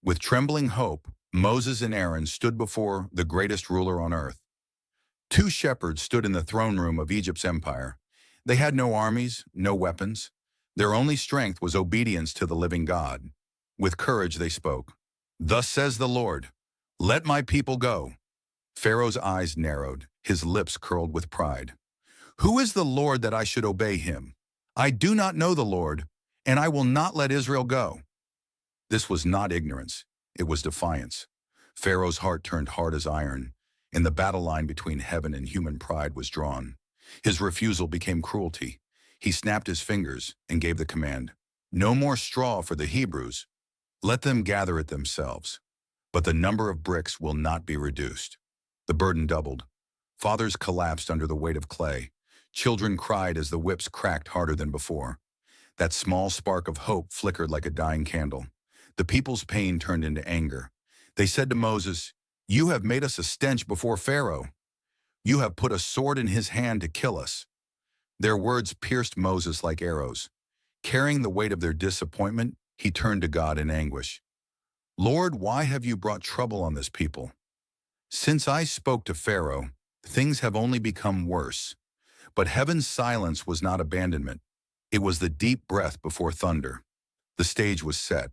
With trembling hope, Moses and Aaron stood before the greatest ruler on earth. Two shepherds stood in the throne room of Egypt's empire. They had no armies, no weapons. Their only strength was obedience to the living God. With courage they spoke. "Thus says the Lord, let my people go." Pharaoh's eyes narrowed, his lips curled with pride. "Who is the Lord that I should obey him? I do not know the Lord, and I will not let Israel go." This was not ignorance, it was defiance. Pharaoh's heart turned hard as iron, and the battle line between heaven and human pride was drawn. His refusal became cruelty. He snapped his fingers and gave the command, "No more straw for the Hebrews. Let them gather it themselves. But the number of bricks will not be reduced." The burden doubled. Fathers collapsed under the weight of clay. Children cried as the whips cracked harder than before. That small spark of hope flickered like a dying candle. The people's pain turned into anger. They said to Moses, "You have made us a stench before Pharaoh. You have put a sword in his hand to kill us." Their words pierced Moses like arrows. Carrying the weight of their disappointment, he turned to God in anguish. "Lord, why have you brought trouble on this people? Since I spoke to Pharaoh, things have only become worse." But heaven's silence was not abandonment. It was the deep breath before thunder. The stage was set.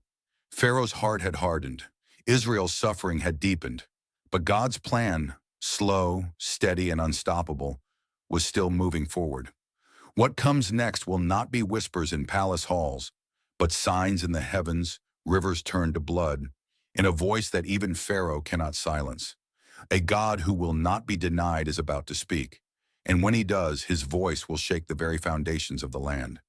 Pharaoh's heart had hardened. Israel's suffering had deepened. But God's plan, slow, steady, and unstoppable, was still moving forward. What comes next will not be whispers in palace halls, but signs in the heavens, rivers turned to blood, and a voice that even Pharaoh cannot silence. A God who will not be denied is about to speak, and when he does, his voice will shake the very foundations of the land.